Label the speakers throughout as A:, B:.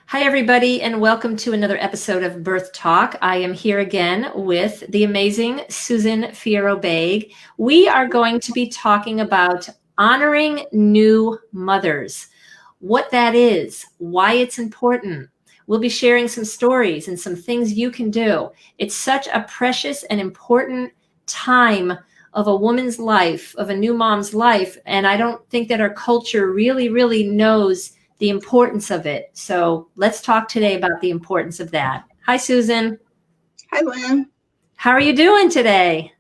A: Hi, everybody, and welcome to another episode of Birth Talk. I am here again with the amazing Susan Fierro-Baig. We are going to be talking about honoring new mothers, what that is, why it's important. We'll be sharing some stories and some things you can do. It's such a precious and important time of a woman's life, of a new mom's life, and I don't think that our culture really knows the importance of it. So let's talk today about the importance of that. Hi, Susan.
B: Hi, Lynn.
A: How are you doing today?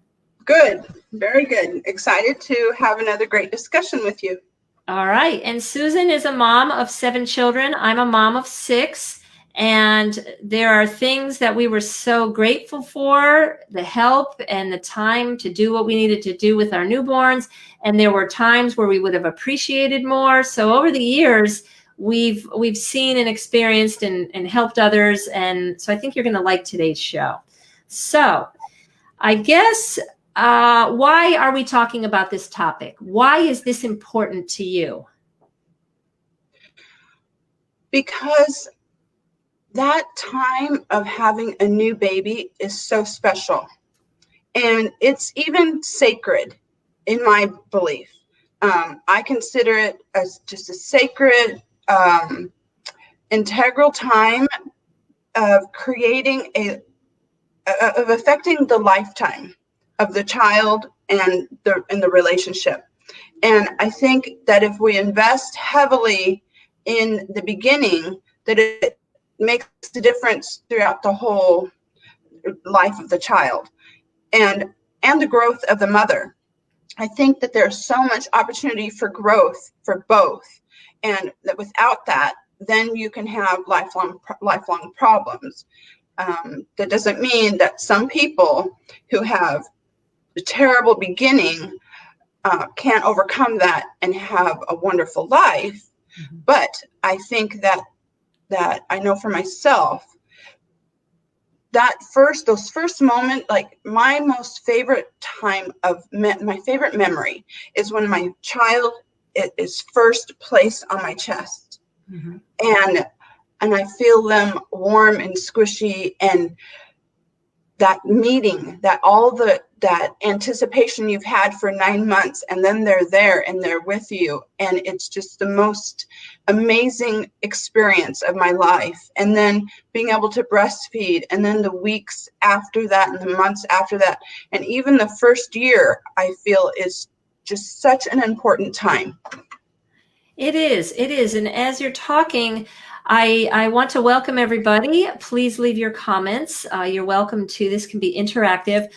B: Good. Very good. Excited to have another great discussion with you.
A: All right. And Susan is a mom of 7 children. I'm a mom of 6. And there are things that we were so grateful for, the help and the time to do what we needed to do with our newborns. And there were times where we would have appreciated more. So over the years, we've seen and experienced and helped others. And so I think you're going to like today's show. So I guess, why are we talking about this topic? Why is this important to you?
B: Because that time of having a new baby is so special. And it's even sacred in my belief. I consider it as just a sacred, integral time of creating of affecting the lifetime of the child and the relationship. And I think that if we invest heavily in the beginning, that it makes a difference throughout the whole life of the child and the growth of the mother. I think that there's so much opportunity for growth for both, and that without that, then you can have lifelong problems. That doesn't mean that some people who have a terrible beginning can't overcome that and have a wonderful life. Mm-hmm. But I think that I know for myself, those first moments, like my most favorite time of my favorite memory is when my child is first placed on my chest. Mm-hmm. And I feel them warm and squishy, and that meeting, that anticipation you've had for 9 months, and then they're there and they're with you, and it's just the most amazing experience of my life. And then being able to breastfeed, and then the weeks after that and the months after that, and even the first year, I feel is just such an important time.
A: It is. And as you're talking, I want to welcome everybody. Please leave your comments. You're welcome to. This can be interactive.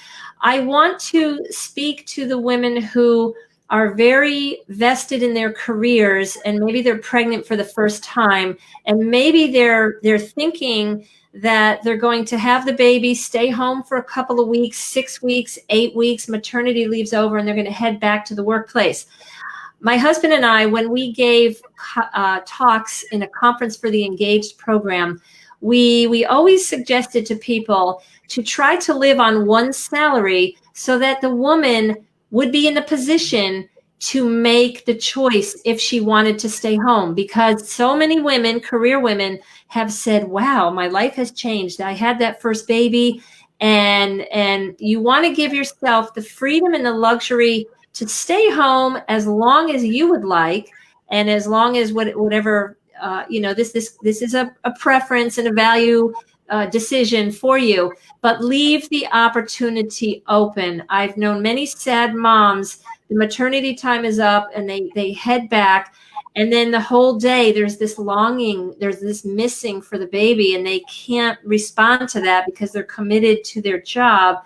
A: I want to speak to the women who are very vested in their careers, and maybe they're pregnant for the first time, and maybe they're thinking that they're going to have the baby, stay home for a couple of weeks, 6 weeks, 8 weeks, maternity leave's over, and they're going to head back to the workplace. My husband and I, when we gave talks in a conference for the Engaged program, we always suggested to people to try to live on one salary so that the woman would be in a position to make the choice if she wanted to stay home. Because so many women, career women, have said, wow, my life has changed. I had that first baby, and you want to give yourself the freedom and the luxury to stay home as long as you would like, and as long as whatever this is a preference and a value decision for you, but leave the opportunity open. I've known many sad moms, the maternity time is up and they head back, and then the whole day there's this longing, there's this missing for the baby, and they can't respond to that because they're committed to their job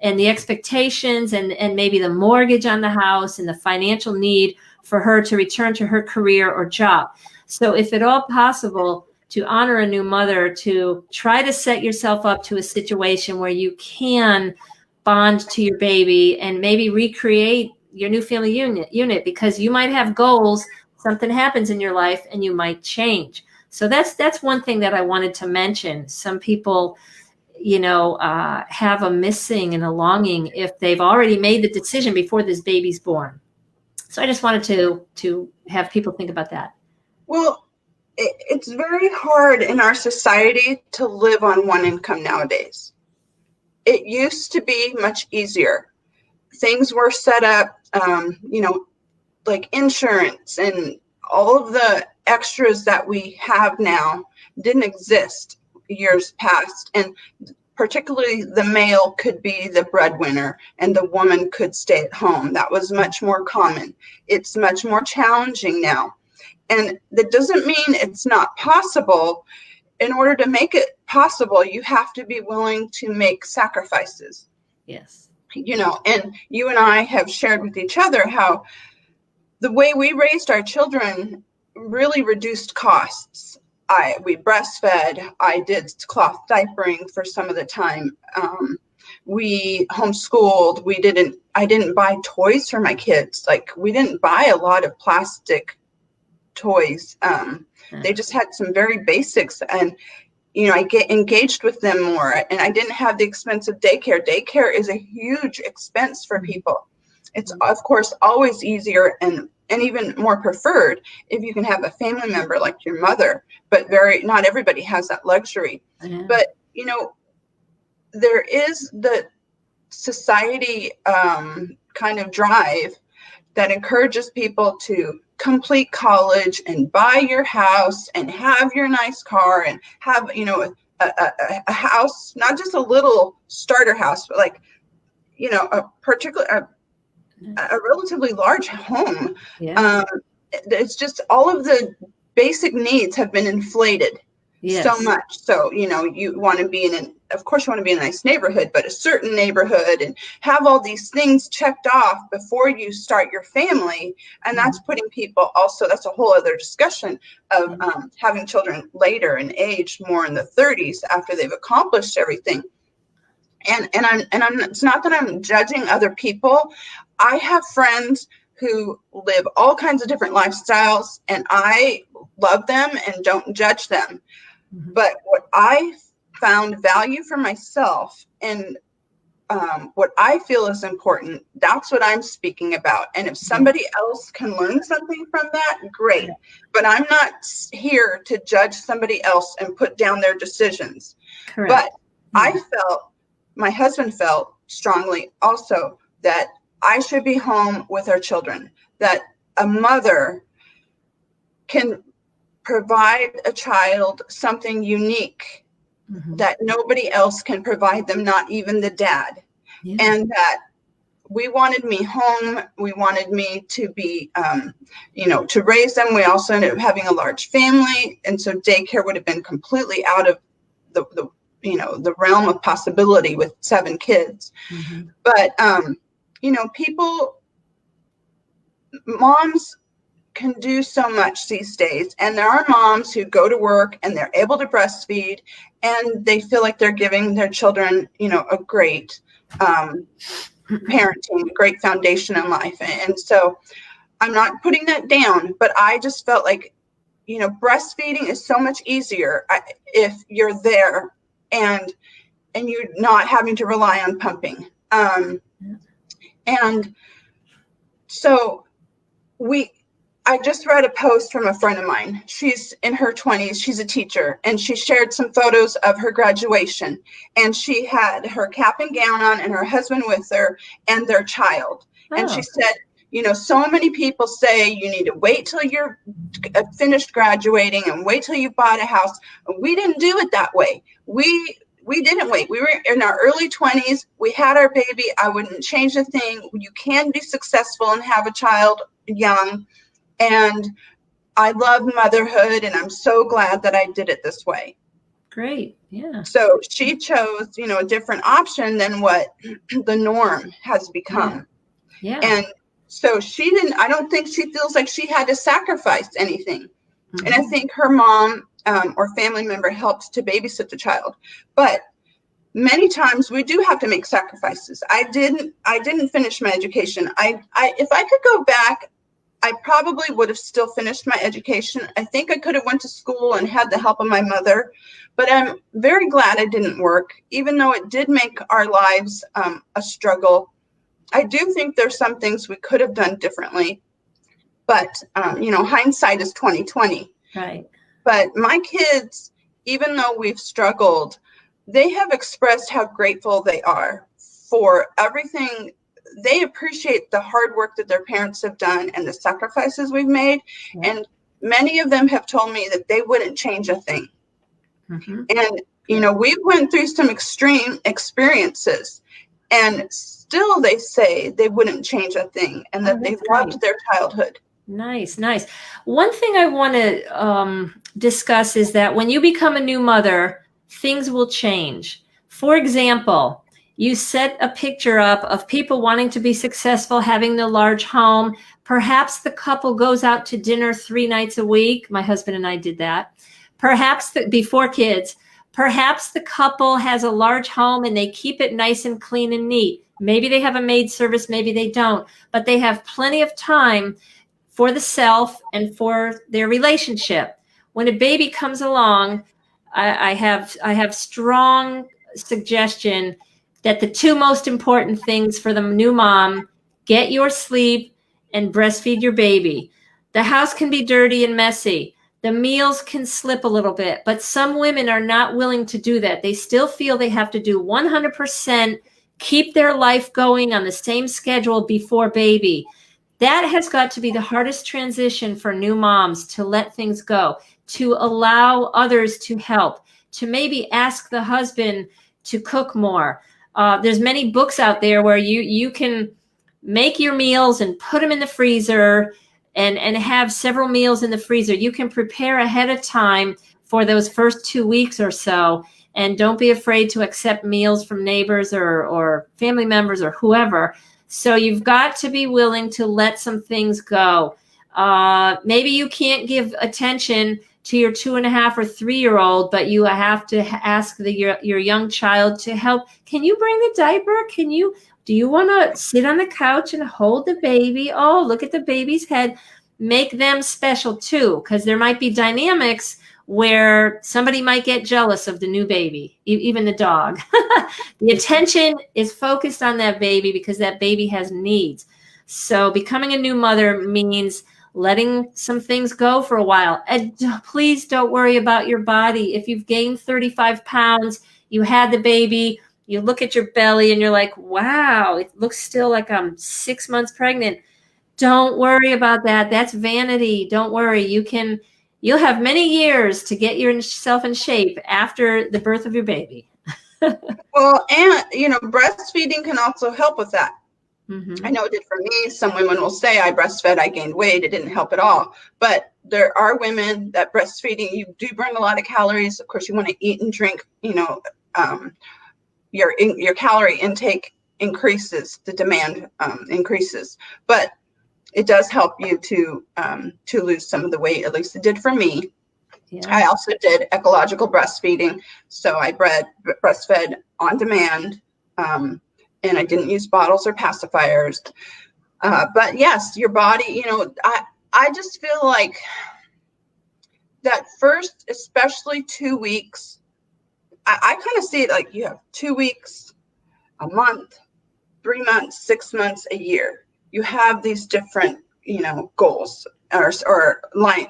A: and the expectations and maybe the mortgage on the house and the financial need for her to return to her career or job. So if at all possible, to honor a new mother, to try to set yourself up to a situation where you can bond to your baby and maybe recreate your new family unit, because you might have goals, something happens in your life and you might change. So that's one thing that I wanted to mention. Some people have a missing and a longing if they've already made the decision before this baby's born. So I just wanted to have people think about that.
B: Well, it's very hard in our society to live on one income nowadays. It used to be much easier. Things were set up, like insurance and all of the extras that we have now didn't exist years past. And particularly the male could be the breadwinner and the woman could stay at home. That was much more common. It's much more challenging now. And that doesn't mean it's not possible. In order to make it possible, you have to be willing to make sacrifices.
A: Yes.
B: And you and I have shared with each other how the way we raised our children really reduced costs. We breastfed. I did cloth diapering for some of the time. We homeschooled. I didn't buy toys for my kids. Like, we didn't buy a lot of plastic toys. They just had some very basics, and I get engaged with them more, and I didn't have the expensive daycare. Daycare is a huge expense for people. It's, of course, always easier and even more preferred if you can have a family member like your mother, but not everybody has that luxury.
A: Yeah.
B: But there is the society kind of drive that encourages people to complete college and buy your house and have your nice car and have a house, not just a little starter house, but like a relatively large home.
A: Yeah.
B: It's just all of the basic needs have been inflated.
A: Yes.
B: So much. So, you want to be of course you want to be in a nice neighborhood, but a certain neighborhood, and have all these things checked off before you start your family. And that's putting people also, that's a whole other discussion of having children later in age, more in the 30s after they've accomplished everything. And it's not that I'm judging other people. I have friends who live all kinds of different lifestyles, and I love them and don't judge them. Mm-hmm. But what I found value for myself and what I feel is important, that's what I'm speaking about. And if somebody else can learn something from that, great. But I'm not here to judge somebody else and put down their decisions. Correct. But my husband felt strongly also that I should be home with our children, that a mother can provide a child something unique that nobody else can provide them, not even the dad. Yeah. And that we wanted me home. We wanted me to be, to raise them. We also ended up having a large family. And so daycare would have been completely out of the realm of possibility with 7 kids. Mm-hmm. But, moms can do so much these days. And there are moms who go to work and they're able to breastfeed and they feel like they're giving their children, a great parenting, a great foundation in life. And so I'm not putting that down, but I just felt like, breastfeeding is so much easier if you're there and you're not having to rely on pumping. And so I just read a post from a friend of mine. She's in her 20s. She's a teacher, and she shared some photos of her graduation. And she had her cap and gown on and her husband with her and their child. Oh. And she said, so many people say you need to wait till you're finished graduating and wait till you bought a house. We didn't do it that way. We didn't wait. We were in our early 20s. We had our baby. I wouldn't change a thing. You can be successful and have a child young. And I love motherhood, and I'm so glad that I did it this way.
A: Great. Yeah.
B: So she chose, a different option than what the norm has become.
A: Yeah.
B: And so I don't think she feels like she had to sacrifice anything. Mm-hmm. And I think her mom or family member helps to babysit the child. But many times we do have to make sacrifices. I didn't finish my education. If I could go back, I probably would have still finished my education. I think I could have went to school and had the help of my mother, but I'm very glad I didn't work, even though it did make our lives a struggle. I do think there's some things we could have done differently, but hindsight is 20/20.
A: Right.
B: But my kids, even though we've struggled, they have expressed how grateful they are for everything. They appreciate the hard work that their parents have done and the sacrifices we've made.
A: Yeah.
B: And many of them have told me that they wouldn't change a thing.
A: Mm-hmm.
B: And, you know, we went through some extreme experiences, and still they say they wouldn't change a thing, and that they loved their childhood.
A: Nice, nice. One thing I want to discuss is that when you become a new mother, things will change. For example, you set a picture up of people wanting to be successful, having the large home. Perhaps the couple goes out to dinner 3 nights a week. My husband and I did that. Perhaps before kids. Perhaps the couple has a large home and they keep it nice and clean and neat. Maybe they have a maid service, maybe they don't, but they have plenty of time for the self and for their relationship. When a baby comes along, I have strong suggestion that the 2 most important things for the new mom: get your sleep and breastfeed your baby. The house can be dirty and messy. The meals can slip a little bit, but some women are not willing to do that. They still feel they have to do 100%, keep their life going on the same schedule before baby. That has got to be the hardest transition for new moms, to let things go, to allow others to help, to maybe ask the husband to cook more. There's many books out there where you can make your meals and put them in the freezer and have several meals in the freezer. You can prepare ahead of time for those first 2 weeks or so. And don't be afraid to accept meals from neighbors or family members or whoever. So you've got to be willing to let some things go. Maybe you can't give attention to your 2.5 or 3-year-old, but you have to ask your young child to help. Can you bring the diaper? Do you want to sit on the couch and hold the baby? Oh, look at the baby's head. Make them special too, because there might be dynamics where somebody might get jealous of the new baby, even the dog. The attention is focused on that baby because that baby has needs. So becoming a new mother means letting some things go for a while. And please don't worry about your body. If you've gained 35 pounds, you had the baby, you look at your belly and you're like, wow, it looks still like I'm 6 months pregnant. Don't worry about that. That's vanity. Don't worry. You'll have many years to get yourself in shape after the birth of your baby.
B: Well, and, you know, breastfeeding can also help with that.
A: Mm-hmm.
B: I know it did for me. Some women will say, I breastfed, I gained weight. It didn't help at all. But there are women that breastfeeding, you do burn a lot of calories. Of course, you want to eat and drink, you know, your calorie intake increases, the demand increases. But it does help you to lose some of the weight. At least it did for me. Yeah. I also did ecological breastfeeding. So I breastfed on demand, and I didn't use bottles or pacifiers. But yes, your body, you know, I just feel like that first, especially 2 weeks, I kind of see it like you have 2 weeks, a month, 3 months, 6 months, a year. You have these different, you know, goals or line,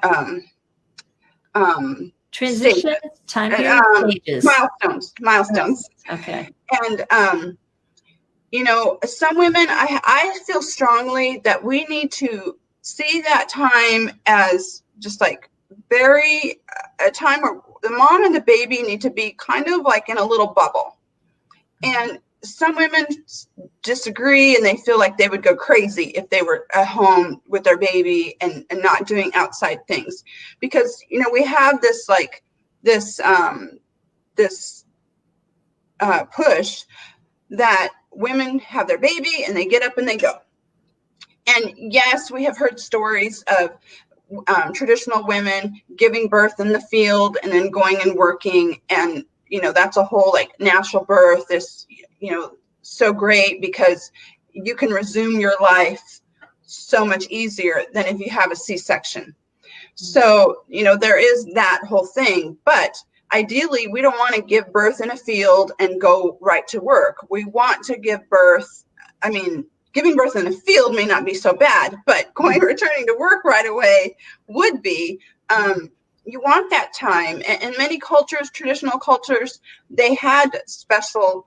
A: transition, time period, stages,
B: milestones.
A: Okay.
B: And, you know, some women, I feel strongly that we need to see that time as just like a time where the mom and the baby need to be kind of like in a little bubble. And some women disagree, and they feel like they would go crazy if they were at home with their baby and not doing outside things, because, you know, we have this push that women have their baby and they get up and they go. And yes, we have heard stories of traditional women giving birth in the field and then going and working, and, you know, that's a whole like natural birth is, you know, so great because you can resume your life so much easier than if you have a C-section. So, you know, there is that whole thing, but ideally we don't want to give birth in a field and go right to work. We want to give birth. I mean, giving birth in a field may not be so bad, but returning to work right away would be. you want that time. And many cultures, traditional cultures, they had a special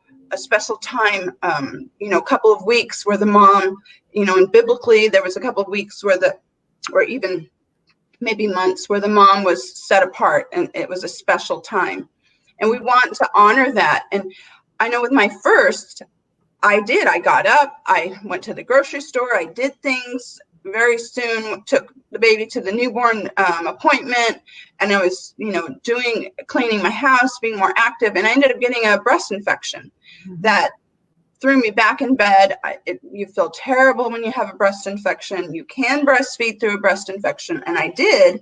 B: time, a couple of weeks where the mom, and biblically there was a couple of weeks or even maybe months where the mom was set apart and it was a special time. And we want to honor that. And I know with my first, I got up, I went to the grocery store, I did things very soon, took the baby to the newborn appointment, and I was, cleaning my house, being more active, and I ended up getting a breast infection that threw me back in bed. You feel terrible when you have a breast infection. You can breastfeed through a breast infection, and I did,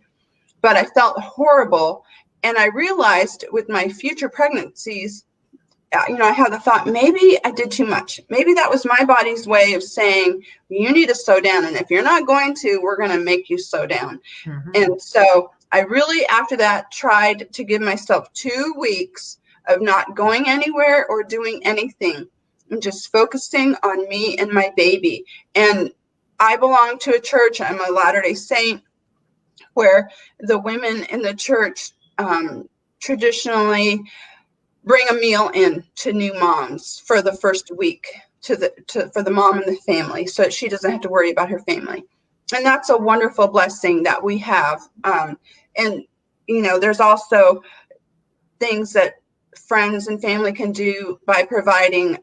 B: but I felt horrible. And I realized with my future pregnancies, I had the thought, maybe I did too much. Maybe that was my body's way of saying, you need to slow down. And if you're not going to, we're going to make you slow down. And so I really, after that, tried to give myself 2 weeks of not going anywhere or doing anything and just focusing on me and my baby. And I belong to a church. I'm a Latter-day Saint, where the women in the church traditionally bring a meal in to new moms for the first week for the mom and the family, so that she doesn't have to worry about her family. And that's a wonderful blessing that we have. And there's also things that friends and family can do by providing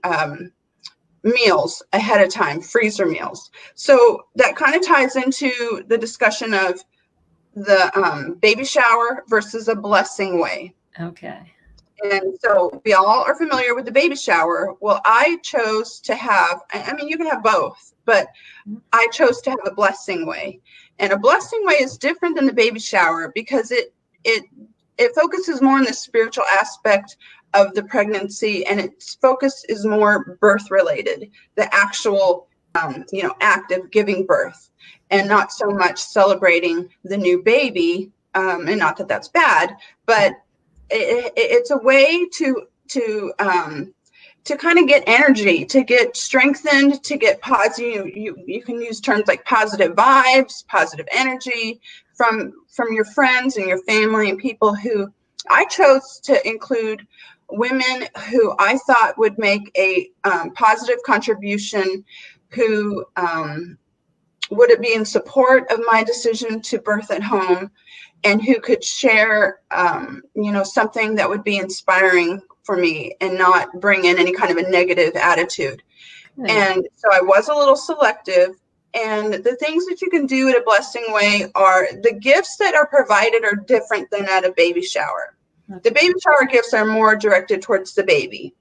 B: meals ahead of time, freezer meals. So that kind of ties into the discussion of the baby shower versus a blessing way.
A: Okay.
B: And so we all are familiar with the baby shower. Well, I chose to have, you can have both, but I chose to have a blessing way. And a blessing way is different than the baby shower because it focuses more on the spiritual aspect of the pregnancy, and its focus is more birth related, the actual, act of giving birth, and not so much celebrating the new baby. And not that that's bad, but it's a way to kind of get energy, to get strengthened, to get positive. You can use terms like positive vibes, positive energy from your friends and your family and people who I chose to include women who I thought would make a positive contribution, who would be in support of my decision to birth at home, and who could share, something that would be inspiring for me and not bring in any kind of a negative attitude. And so I was a little selective. And the things that you can do at a blessing way are the gifts that are provided are different than at a baby shower. The baby shower gifts are more directed towards the baby.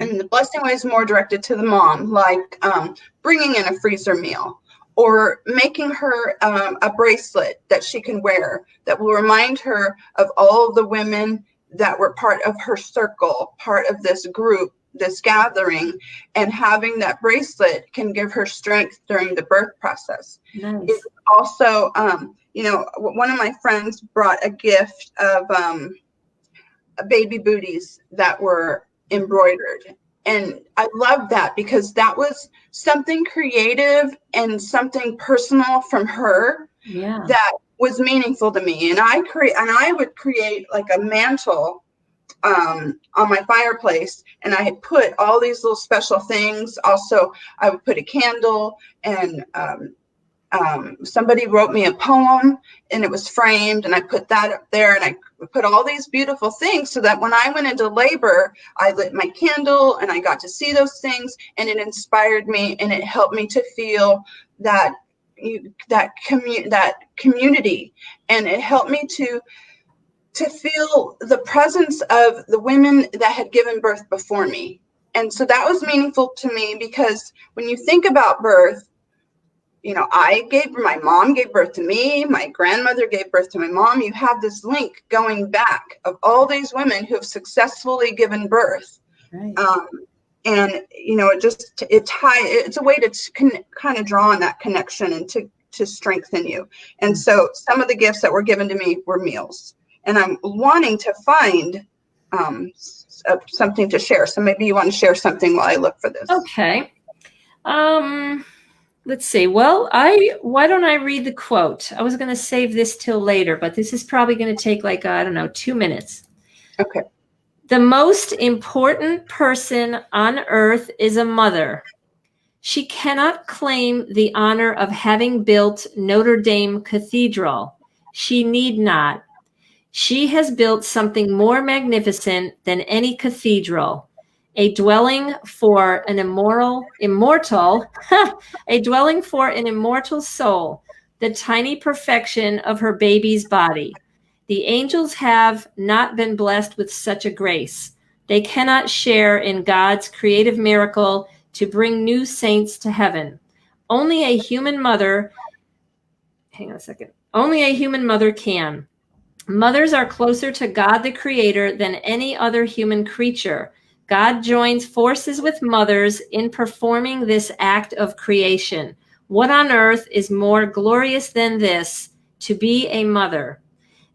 B: And the blessing way is more directed to the mom, like bringing in a freezer meal, or making her a bracelet that she can wear that will remind her of all the women that were part of her circle, part of this group, this gathering, and having that bracelet can give her strength during the birth process.
A: Nice.
B: It's also, one of my friends brought a gift of baby booties that were embroidered. And I love that because that was something creative and something personal from her that was meaningful to me. And I would create like a mantle on my fireplace, and I had put all these little special things. Also, I would put a candle, and somebody wrote me a poem, and it was framed, and I put that up there, and I put all these beautiful things so that when I went into labor, I lit my candle and I got to see those things, and it inspired me, and it helped me to feel that community, and it helped me to feel the presence of the women that had given birth before me. And so that was meaningful to me because when you think about birth, my mom gave birth to me, my grandmother gave birth to my mom. You have this link going back of all these women who have successfully given birth.
A: Right.
B: And, it's a way to kind of draw on that connection and to strengthen you. And so some of the gifts that were given to me were meals. And I'm wanting to find something to share. So maybe you want to share something while I look for this.
A: Okay. Let's see. Well, why don't I read the quote? I was going to save this till later, but this is probably going to take like, I don't know, 2 minutes.
B: Okay.
A: The most important person on earth is a mother. She cannot claim the honor of having built Notre Dame Cathedral. She need not. She has built something more magnificent than any cathedral, a dwelling for an immortal, a dwelling for an immortal soul, the tiny perfection of her baby's body. The angels have not been blessed with such a grace. They cannot share in God's creative miracle to bring new saints to heaven. Only a human mother, hang on a second, only a human mother can. Mothers are closer to God the Creator than any other human creature. God joins forces with mothers in performing this act of creation. What on earth is more glorious than this, to be a mother?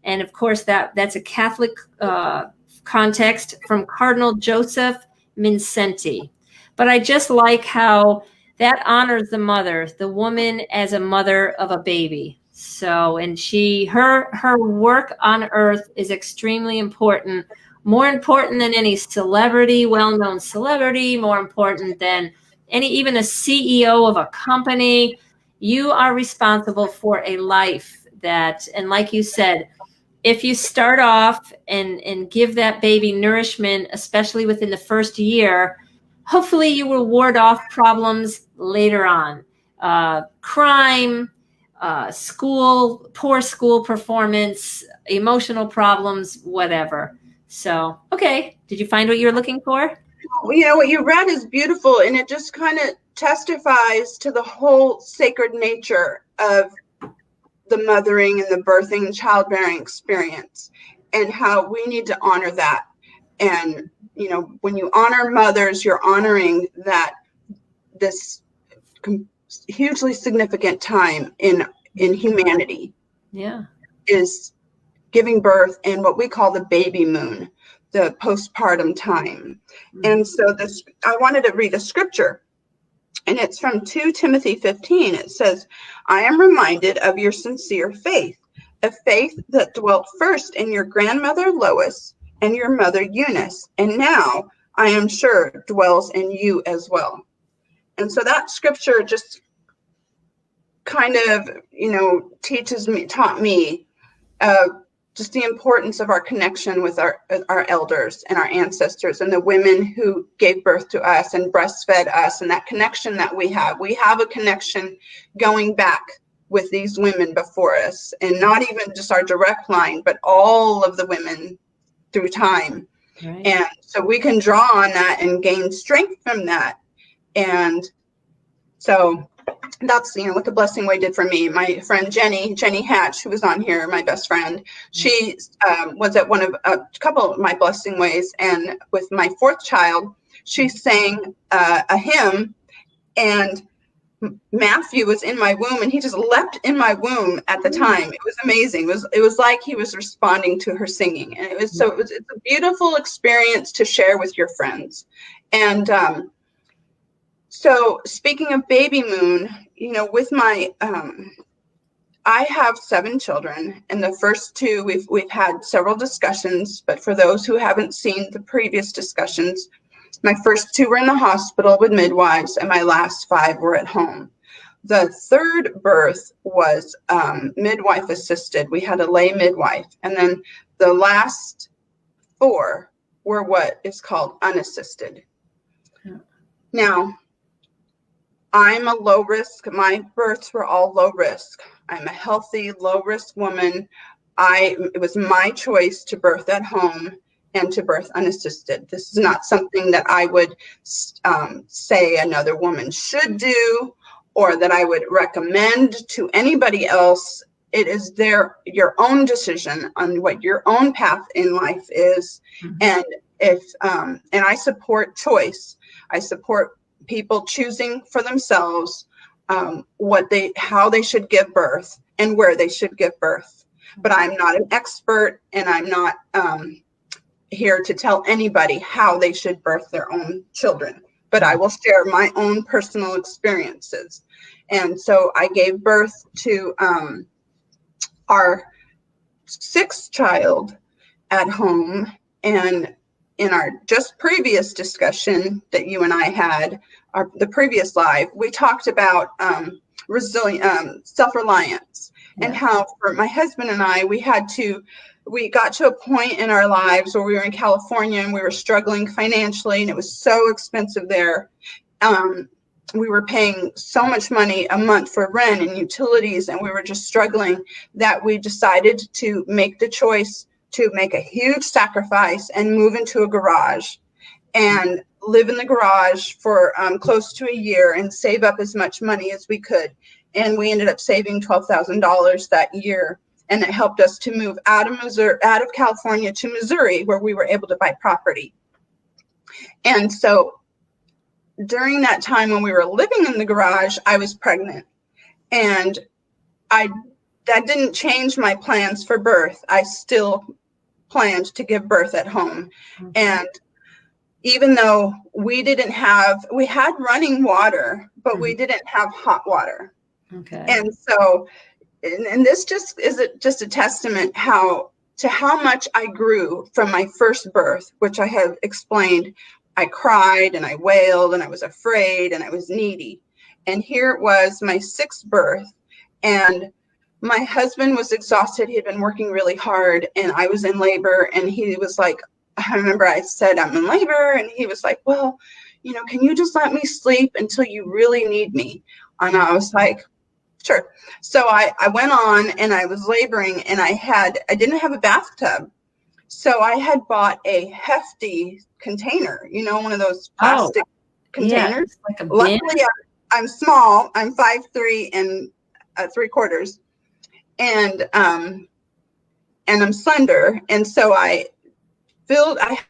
A: And of course, that's a Catholic context from Cardinal Joseph Mincenti. But I just like how that honors the mother, the woman as a mother of a baby. So, and her work on earth is extremely important, more important than any celebrity, well-known celebrity, more important than even a CEO of a company. You are responsible for a life that, and like you said, if you start off and give that baby nourishment, especially within the first year, hopefully you will ward off problems later on. Crime, poor school performance, emotional problems, whatever. So, okay. Did you find what you were looking for?
B: You know, what you read is beautiful, and it just kind of testifies to the whole sacred nature of the mothering and the birthing and childbearing experience, and how we need to honor that. And, you know, when you honor mothers, you're honoring that this hugely significant time in humanity.
A: Yeah.
B: Is giving birth and what we call the baby moon, the postpartum time. Mm-hmm. And so I wanted to read a scripture, and it's from 2 Timothy 15. It says, I am reminded of your sincere faith, a faith that dwelt first in your grandmother Lois and your mother Eunice, and now I am sure dwells in you as well. And so that scripture just kind of, you know, taught me just the importance of our connection with our elders and our ancestors and the women who gave birth to us and breastfed us, and that connection that we have. We have a connection going back with these women before us, and not even just our direct line, but all of the women through time. Right. And so we can draw on that and gain strength from that. And so that's, you know, what the Blessing Way did for me. My friend Jenny Hatch, who was on here, my best friend, she was at a couple of my Blessing Ways, and with my fourth child, she sang a hymn, and Matthew was in my womb, and he just leapt in my womb at the time. It was amazing. It was like he was responding to her singing, and it's a beautiful experience to share with your friends. And so speaking of baby moon, you know, with my, I have 7 children, and the first 2, we've had several discussions, but for those who haven't seen the previous discussions, my first 2 were in the hospital with midwives, and my last 5 were at home. The third birth was midwife assisted. We had a lay midwife, and then the last 4 were what is called unassisted. Yeah. Now, I'm a low risk. My births were all low risk. I'm a healthy, low risk woman. It was my choice to birth at home and to birth unassisted. This is not something that I would say another woman should do, or that I would recommend to anybody else. It is your own decision on what your own path in life is. Mm-hmm. And I support choice. I support people choosing for themselves how they should give birth and where they should give birth. But I'm not an expert, and I'm not here to tell anybody how they should birth their own children. but I will share my own personal experiences. And so I gave birth to our sixth child at home. And in our just previous discussion that you and I had, the previous live, we talked about self-reliance, and how for my husband and I, we got to a point in our lives where we were in California and we were struggling financially, and it was so expensive there. We were paying so much money a month for rent and utilities, and we were just struggling, that we decided to make the choice to make a huge sacrifice and move into a garage and live in the garage for close to a year and save up as much money as we could. And we ended up saving $12,000 that year. And it helped us to move out of California to Missouri, where we were able to buy property. And so during that time when we were living in the garage, I was pregnant. And that didn't change my plans for birth. I still planned to give birth at home. And even though we had running water, but we didn't have hot water.
A: Okay.
B: And so, and this just is a testament how much I grew from my first birth, which I have explained. I cried and I wailed and I was afraid and I was needy. And here it was, my sixth birth, and my husband was exhausted. He had been working really hard, and I was in labor, and he was like, I remember I said, I'm in labor, and he was like, well, can you just let me sleep until you really need me? And I was like, sure. So I went on, and I was laboring, and I didn't have a bathtub. So I had bought a hefty container, one of those plastic containers.
A: Like a bin.
B: Luckily, I'm small. I'm 5'3" and 3/4. And I'm slender. And so I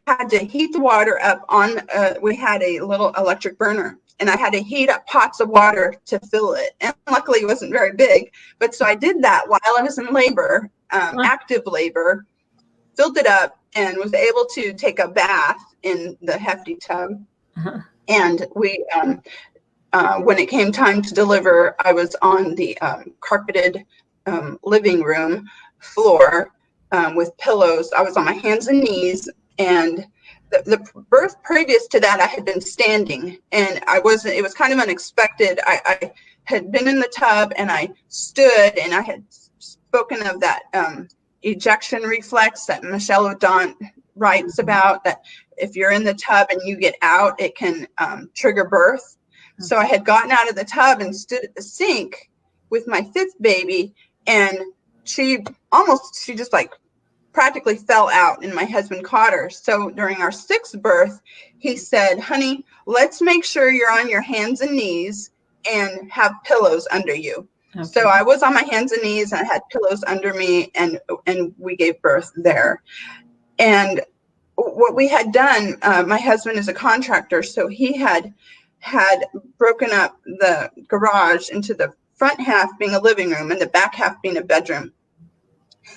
B: had to heat the water up on, we had a little electric burner, and I had to heat up pots of water to fill it. And luckily it wasn't very big, but so I did that while I was in labor, active labor, filled it up, and was able to take a bath in the hefty tub. And we, when it came time to deliver, I was on the carpeted living room floor with pillows. I was on my hands and knees, and the birth previous to that, I had been standing, and it was kind of unexpected. I had been in the tub, and I stood, and I had spoken of that ejection reflex that Michelle O'Donnell writes about, that if you're in the tub and you get out, it can trigger birth. So I had gotten out of the tub and stood at the sink with my fifth baby, and she just like practically fell out, and my husband caught her. So during our sixth birth, he said, honey, let's make sure you're on your hands and knees and have pillows under you. Okay. So I was on my hands and knees, and I had pillows under me, and we gave birth there. And what we had done, my husband is a contractor, so he had broken up the garage into the front half being a living room and the back half being a bedroom.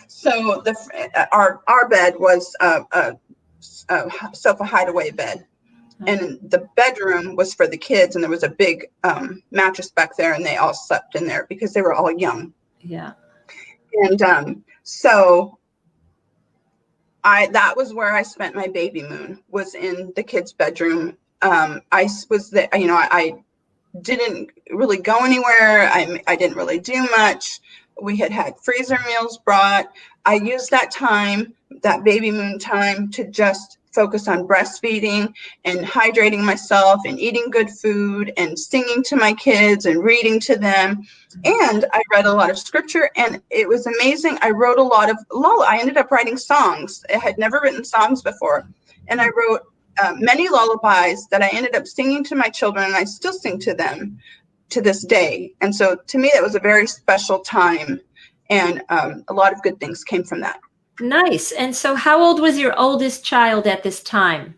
B: So our bed was a sofa hideaway bed, and the bedroom was for the kids, and there was a big mattress back there, and they all slept in there because they were all young.
A: Yeah.
B: And so that was where I spent my baby moon, was in the kids' bedroom. I was there, I didn't really go anywhere. I didn't really do much. We had freezer meals brought. I used that time, that baby moon time, to just focus on breastfeeding and hydrating myself and eating good food and singing to my kids and reading to them. And I read a lot of scripture, and it was amazing. I wrote a lot of I ended up writing songs. I had never written songs before. And I wrote many lullabies that I ended up singing to my children, and I still sing to them to this day. And so to me, that was a very special time, and a lot of good things came from that.
A: Nice. And so how old was your oldest child at this time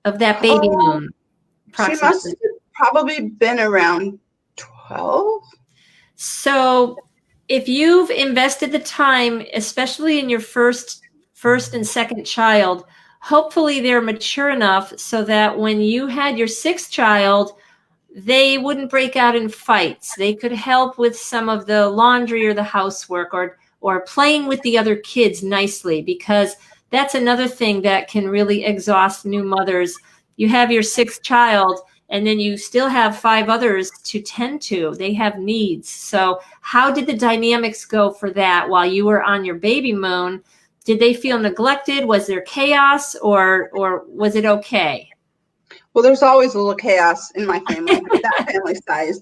A: of that baby moon?
B: She must have probably been around 12.
A: So if you've invested the time, especially in your first and second child, hopefully they're mature enough so that when you had your sixth child, they wouldn't break out in fights. They could help with some of the laundry or the housework, or playing with the other kids nicely, because that's another thing that can really exhaust new mothers. You have your sixth child, and then you still have five others to tend to. They have needs. So how did the dynamics go for that while you were on your baby moon? Did they feel neglected? Was there chaos, or was it okay?
B: Well, there's always a little chaos in my family. That family size,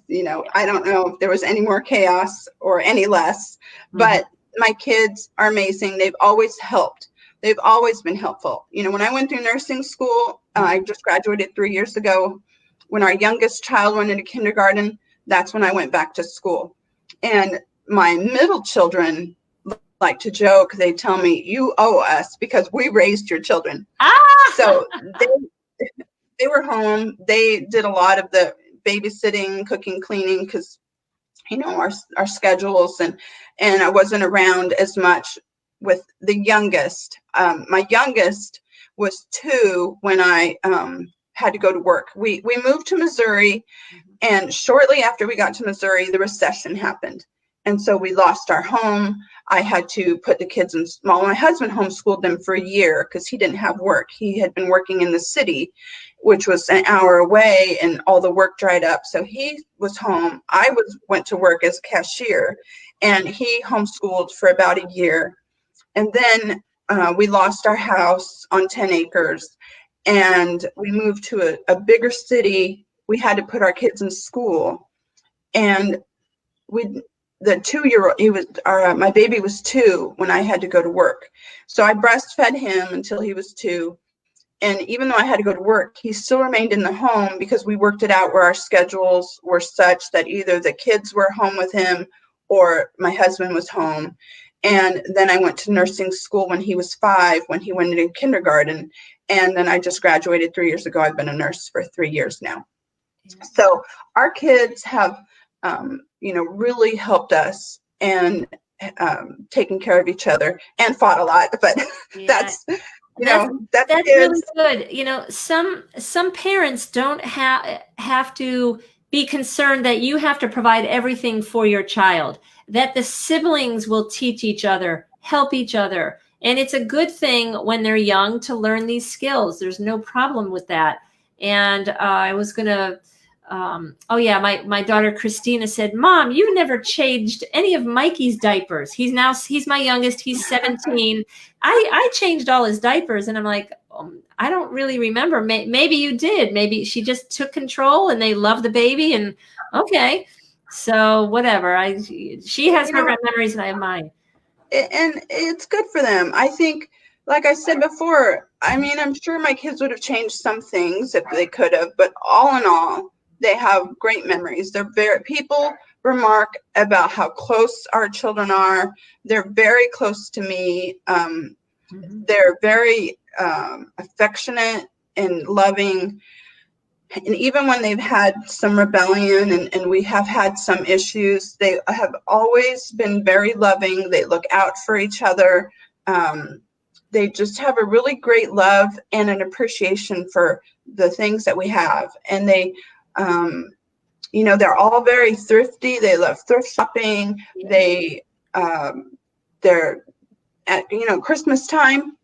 B: I don't know if there was any more chaos or any less, but my kids are amazing. They've always helped. They've always been helpful. When I went through nursing school, I just graduated 3 years ago. When our youngest child went into kindergarten, that's when I went back to school. And my middle children like to joke. They tell me, you owe us because we raised your children. So they were home. They did a lot of the babysitting, cooking, cleaning, because our schedules, and I wasn't around as much with the youngest. My youngest was 2 when I had to go to work. We moved to Missouri, and shortly after we got to Missouri, the recession happened. And so we lost our home. I had to put the kids in small. My husband homeschooled them for a year because he didn't have work. He had been working in the city, which was an hour away, and all the work dried up. So he was home. I went to work as a cashier, and he homeschooled for about a year. And then we lost our house on 10 acres, and we moved to a bigger city. We had to put our kids in school, and the 2-year-old, my baby was 2 when I had to go to work. So I breastfed him until he was 2. And even though I had to go to work, he still remained in the home because we worked it out where our schedules were such that either the kids were home with him or my husband was home. And then I went to nursing school when he was 5, when he went into kindergarten. And then I just graduated 3 years ago. I've been a nurse for 3 years now. So our kids have really helped us, and taken care of each other, and fought a lot, but that's
A: really good. Some parents don't have to be concerned that you have to provide everything for your child, that the siblings will teach each other, help each other. And it's a good thing when they're young to learn these skills. There's no problem with that. And I was going to my daughter Christina said, "Mom, you never changed any of Mikey's diapers. He's my youngest. He's 17. I changed all his diapers." And I'm like, I don't really remember. Maybe you did. Maybe she just took control and they love the baby. And okay, so whatever. She has her memories and I have mine.
B: And it's good for them. I think, like I said before, I'm sure my kids would have changed some things if they could have, but all in all, they have great memories. People remark about how close our children are. They're very close to me. They're very affectionate and loving. And even when they've had some rebellion and we have had some issues, they have always been very loving. They look out for each other. They just have a really great love and an appreciation for the things that we have. And they're all very thrifty. They love thrift shopping. They're at, Christmas time,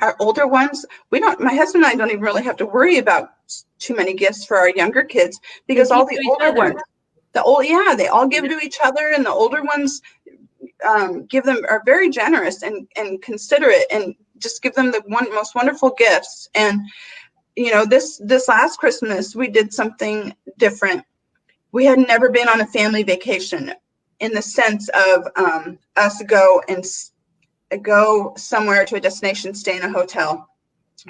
B: our older ones, my husband and I don't even really have to worry about too many gifts for our younger kids, because all the older ones, they all give to each other, and the older ones are very generous and considerate, and just give them the most wonderful gifts. And this last Christmas, we did something different. We had never been on a family vacation in the sense of us go somewhere to a destination, stay in a hotel.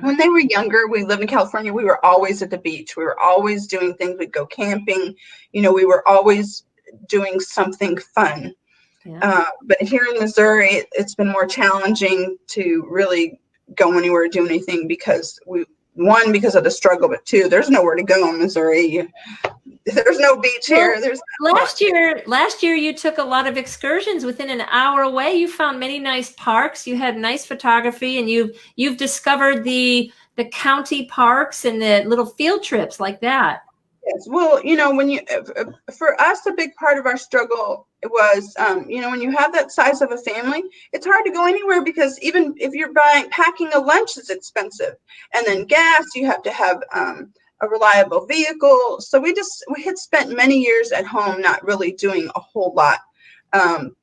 B: When they were younger, we lived in California. We were always at the beach. We were always doing things. We'd go camping. We were always doing something fun. Yeah. But here in Missouri, it's been more challenging to really go anywhere or do anything because of the struggle, but 2, there's nowhere to go in Missouri. there's no beach here. There's
A: last year you took a lot of excursions within an hour away. You found many nice parks. You had nice photography, and you've discovered the county parks and the little field trips like that.
B: Yes. Well, when for us, a big part of our struggle was, when you have that size of a family, it's hard to go anywhere because even if you're packing a lunch is expensive, and then gas, you have to have a reliable vehicle. So we had spent many years at home, not really doing a whole lot,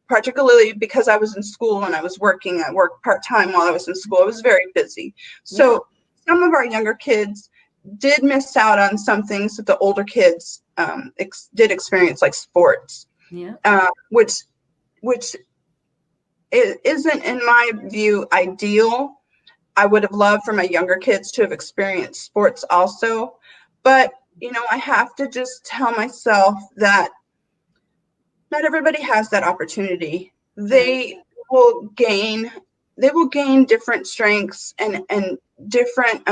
B: particularly because I was in school and I was working. I worked part-time while I was in school. I was very busy. So some of our younger kids did miss out on some things that the older kids did experience, like sports, which isn't, in my view, ideal. I would have loved for my younger kids to have experienced sports also, but I have to just tell myself that not everybody has that opportunity. They will gain different strengths and different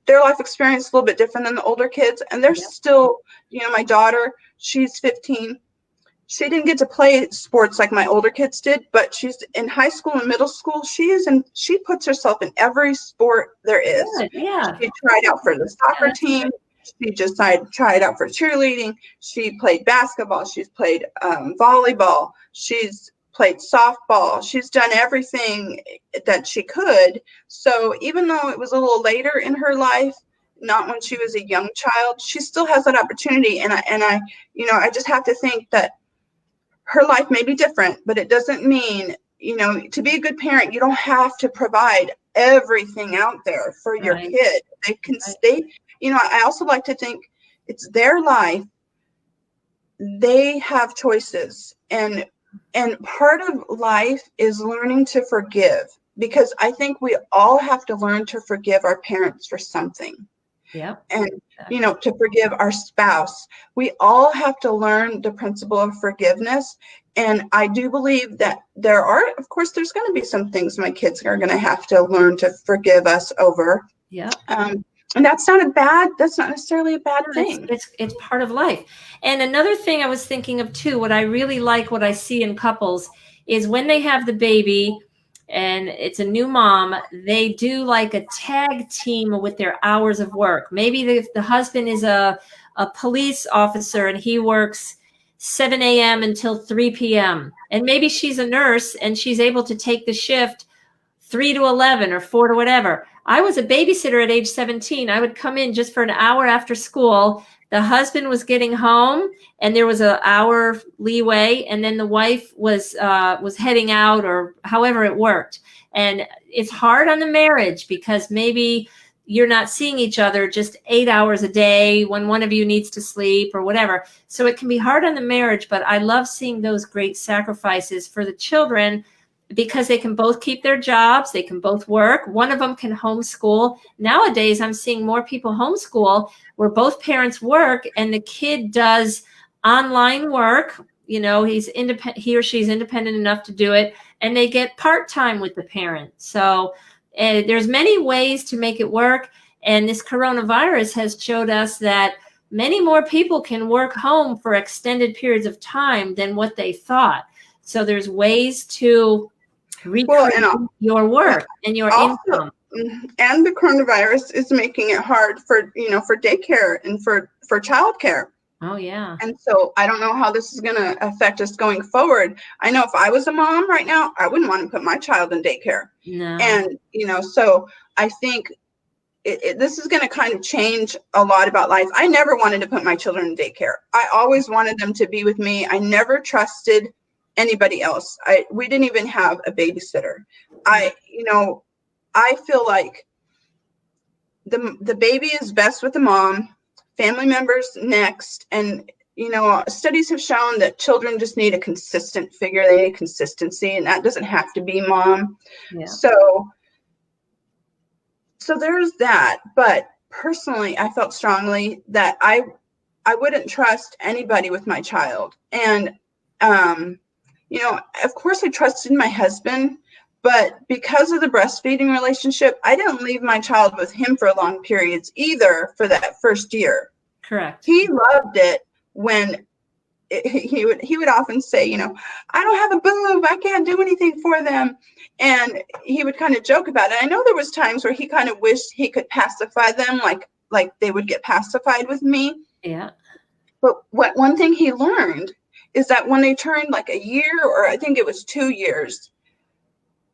B: their life experience is a little bit different than the older kids, and they're still, my daughter, she's 15. She didn't get to play sports like my older kids did, but she's in high school and middle school. She puts herself in every sport there is.
A: Yeah.
B: She tried out for the soccer team. She just tried out for cheerleading. She played basketball. She's played volleyball. She's played softball. She's done everything that she could. So even though it was a little later in her life, not when she was a young child, she still has that opportunity. And I just have to think that her life may be different, but it doesn't mean, to be a good parent, you don't have to provide everything out there for your kid. They can stay, I also like to think it's their life. They have choices, and part of life is learning to forgive, because I think we all have to learn to forgive our parents for something.
A: Yeah.
B: And, to forgive our spouse. We all have to learn the principle of forgiveness. And I do believe that of course, there's going to be some things my kids are going to have to learn to forgive us over.
A: Yeah.
B: And that's not necessarily a bad thing.
A: It's part of life. And another thing I was thinking of too, what I really like, what I see in couples, is when they have the baby and it's a new mom, they do like a tag team with their hours of work. Maybe the husband is a police officer and he works 7 a.m. until 3 p.m. And maybe she's a nurse and she's able to take the shift 3 to 11 or 4 to whatever. I was a babysitter at age 17. I would come in just for an hour after school. The husband was getting home and there was an hour leeway, and then the wife was heading out, or however it worked. And it's hard on the marriage because maybe you're not seeing each other just 8 hours a day when one of you needs to sleep or whatever. So it can be hard on the marriage, but I love seeing those great sacrifices for the children, because they can both keep their jobs, they can both work. One of them can homeschool. Nowadays, I'm seeing more people homeschool where both parents work and the kid does online work. He's independent, he or she's independent enough to do it, and they get part-time with the parent. So there's many ways to make it work. And this coronavirus has showed us that many more people can work home for extended periods of time than what they thought. So there's ways to recreate your work and your income.
B: And the coronavirus is making it hard for daycare and for childcare.
A: Oh yeah.
B: And so I don't know how this is going to affect us going forward. I know if I was a mom right now, I wouldn't want to put my child in daycare.
A: No.
B: And so I think this is going to kind of change a lot about life. I never wanted to put my children in daycare. I always wanted them to be with me. I never trusted anybody else. We didn't even have a babysitter. I feel like the baby is best with the mom, family members next. And, studies have shown that children just need a consistent figure. They need consistency, and that doesn't have to be mom. Yeah. So there's that. But personally, I felt strongly that I wouldn't trust anybody with my child. And, of course I trusted my husband, but because of the breastfeeding relationship, I didn't leave my child with him for long periods either for that first year.
A: Correct.
B: He loved it when he would often say, you know, I don't have a boob, I can't do anything for them. And he would kind of joke about it. I know there was times where he kind of wished he could pacify them, like they would get pacified with me.
A: Yeah.
B: But one thing he learned is that when they turned like a year, or I think it was 2 years,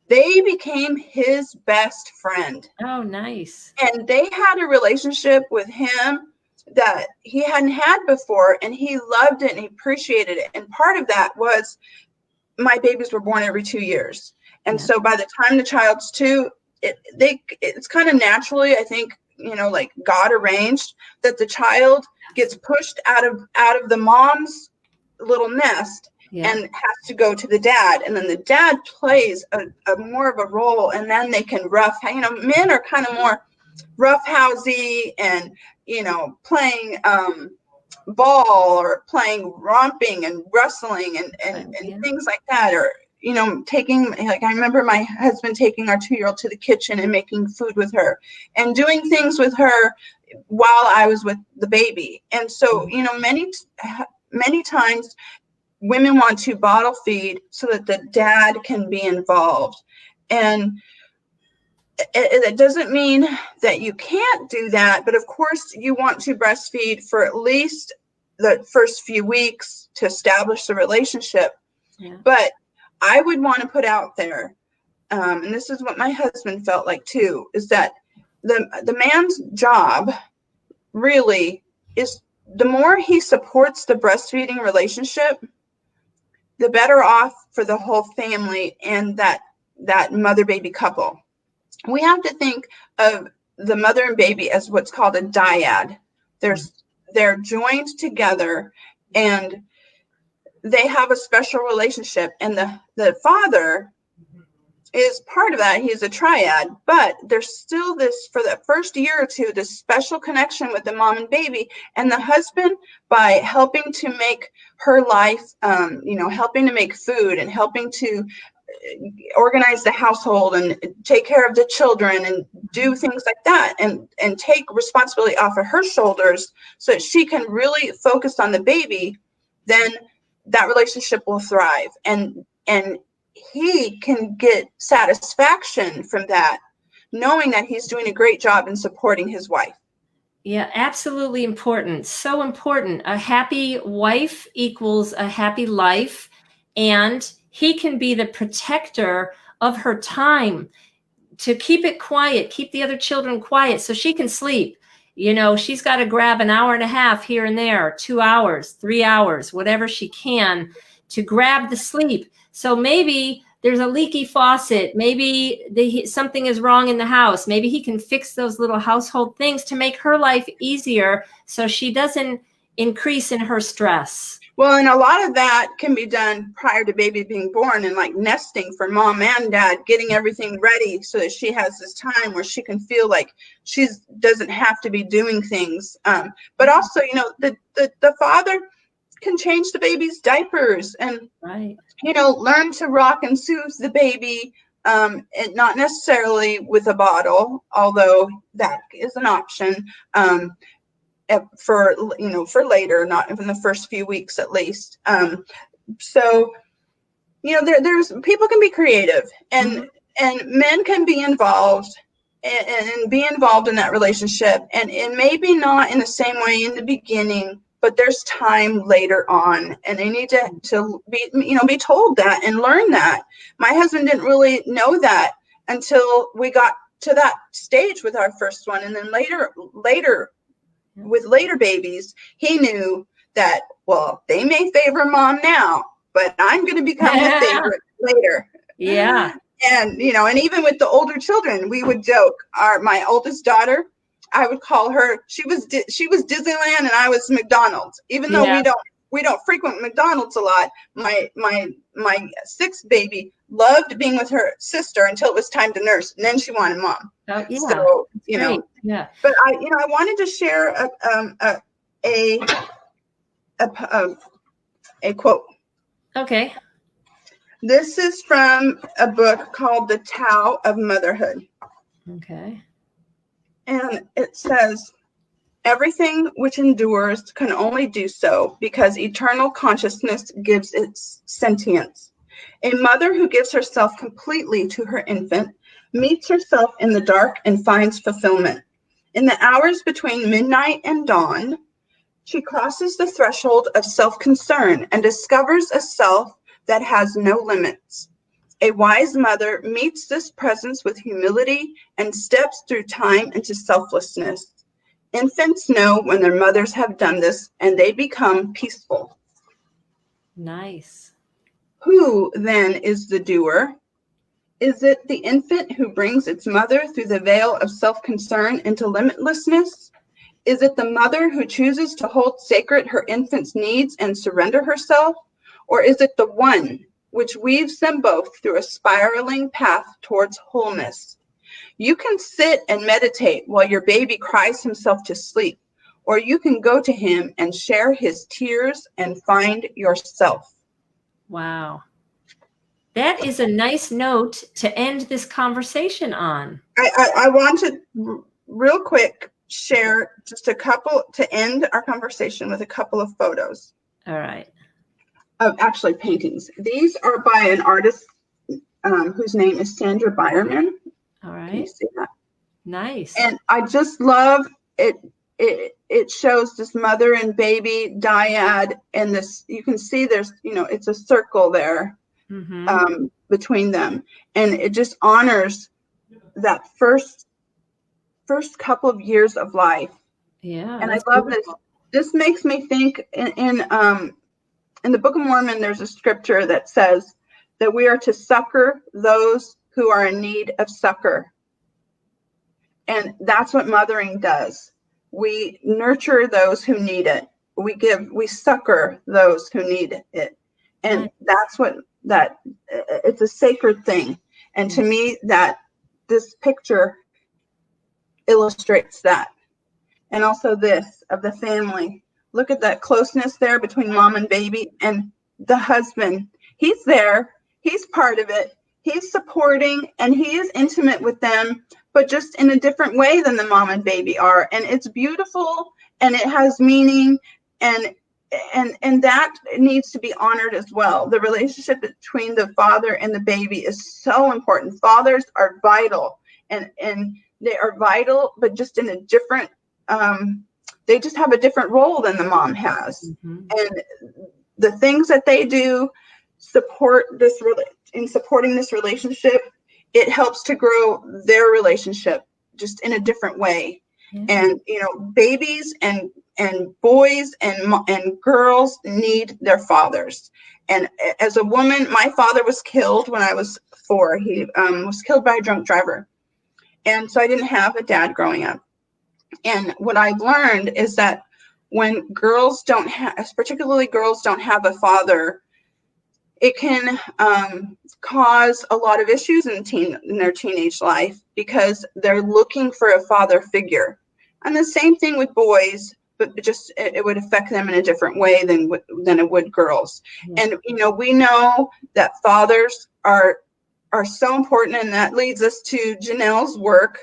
B: they became his best friend.
A: Oh, nice.
B: And they had a relationship with him that he hadn't had before, and he loved it and he appreciated it. And part of that was my babies were born every 2 years. And
A: Yeah.
B: so by the time the child's 2, it's kind of naturally, I think, you know, like God arranged that the child gets pushed out of the mom's little nest
A: Yeah.
B: and has to go to the dad, and then the dad plays a more of a role, and then they can men are kind of more roughhousey and, you know, playing ball or playing romping and wrestling and
A: Yeah.
B: things like that, or, you know, I remember my husband taking our 2-year-old to the kitchen and making food with her and doing things with her while I was with the baby. And so, you know, many times women want to bottle feed so that the dad can be involved. And it doesn't mean that you can't do that, but of course you want to breastfeed for at least the first few weeks to establish the relationship.
A: Yeah.
B: But I would want to put out there, and this is what my husband felt like too, is that the man's job really is, the more he supports the breastfeeding relationship, the better off for the whole family and that mother-baby couple. We have to think of the mother and baby as what's called a dyad. They're joined together and they have a special relationship. And the father is part of that. He's a triad, but there's still this, for the first year or two, this special connection with the mom and baby. And the husband, by helping to make her life, helping to make food and helping to organize the household and take care of the children and do things like that, and take responsibility off of her shoulders so that she can really focus on the baby, then that relationship will thrive. And he can get satisfaction from that, knowing that he's doing a great job in supporting his wife.
A: Yeah, absolutely important. So important. A happy wife equals a happy life, and he can be the protector of her time to keep it quiet, keep the other children quiet so she can sleep. You know, she's got to grab an hour and a half here and there, 2 hours, 3 hours, whatever she can to grab the sleep. So maybe there's a leaky faucet. Maybe something is wrong in the house. Maybe he can fix those little household things to make her life easier so she doesn't increase in her stress.
B: Well, and a lot of that can be done prior to baby being born, and like nesting for mom and dad, getting everything ready so that she has this time where she can feel like she doesn't have to be doing things. But also, you know, the father can change the baby's diapers and,
A: right,
B: you know, learn to rock and soothe the baby, and not necessarily with a bottle, although that is an option. For later, not in the first few weeks at least. So, you know, there's people can be creative, and men can be involved and be involved in that relationship, and maybe not in the same way in the beginning, but there's time later on, and they need to be told that and learn that. My husband didn't really know that until we got to that stage with our first one, and then later with later babies, he knew that, well, they may favor mom now, but I'm going to become the favorite later.
A: Yeah.
B: And, you know, and even with the older children, we would joke. My oldest daughter, I would call her, she was Disneyland and I was McDonald's, even though we don't frequent McDonald's a lot. My sixth baby loved being with her sister until it was time to nurse, and then she wanted mom.
A: Oh, yeah.
B: So, you know,
A: yeah.
B: But I wanted to share a quote.
A: Okay.
B: This is from a book called The Tao of Motherhood.
A: Okay.
B: And it says, Everything which endures can only do so because eternal consciousness gives it sentience. A mother who gives herself completely to her infant meets herself in the dark and finds fulfillment. In the hours between midnight and dawn, she crosses the threshold of self-concern and discovers a self that has no limits. A wise mother meets this presence with humility and steps through time into selflessness. Infants know when their mothers have done this, and they become peaceful.
A: Nice.
B: Who, then, is the doer? Is it the infant who brings its mother through the veil of self-concern into limitlessness? Is it the mother who chooses to hold sacred her infant's needs and surrender herself? Or is it the one which weaves them both through a spiraling path towards wholeness? You can sit and meditate while your baby cries himself to sleep, or you can go to him and share his tears and find yourself.
A: Wow. That is a nice note to end this conversation on.
B: I want to real quick share just a couple to end our conversation with a couple of photos.
A: All right.
B: Of actually paintings. These are by an artist whose name is Sandra Byerman.
A: All right.
B: Can you see that?
A: Nice.
B: And I just love it. It shows this mother and baby dyad, and this, you can see there's, it's a circle there between them, and it just honors that first couple of years of life.
A: Yeah.
B: And I love beautiful. This makes me think in the Book of Mormon, there's a scripture that says that we are to succor those who are in need of succor. And that's what mothering does. We nurture those who need it. We succor those who need it. And that's it's a sacred thing. And to me, that this picture illustrates that. And also this of the family. Look at that closeness there between mom and baby, and the husband. He's there. He's part of it. He's supporting, and he is intimate with them, but just in a different way than the mom and baby are. And it's beautiful, and it has meaning, and that needs to be honored as well. The relationship between the father and the baby is so important. Fathers are vital, and they are vital, but just in a different they just have a different role than the mom has. And the things that they do supporting this relationship, it helps to grow their relationship just in a different way. And babies and boys and girls need their fathers. And as a woman, my father was killed when I was 4. He was killed by a drunk driver, and so I didn't have a dad growing up. And what I've learned is that when girls particularly girls don't have a father, it can cause a lot of issues in their teenage life, because they're looking for a father figure. And the same thing with boys, but just it would affect them in a different way than it would girls. And we know that fathers are so important, and that leads us to Janelle's work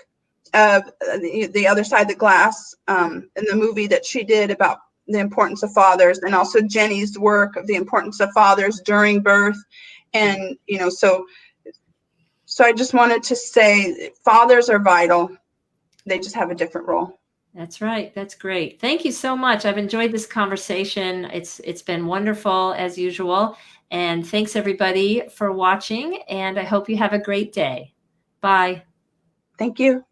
B: of the other side of the glass, in the movie that she did about the importance of fathers, and also Jenny's work of the importance of fathers during birth. And so I just wanted to say fathers are vital. They just have a different role.
A: That's right. That's great. Thank you so much. I've enjoyed this conversation. It's been wonderful as usual. And thanks everybody for watching, and I hope you have a great day. Bye.
B: Thank you.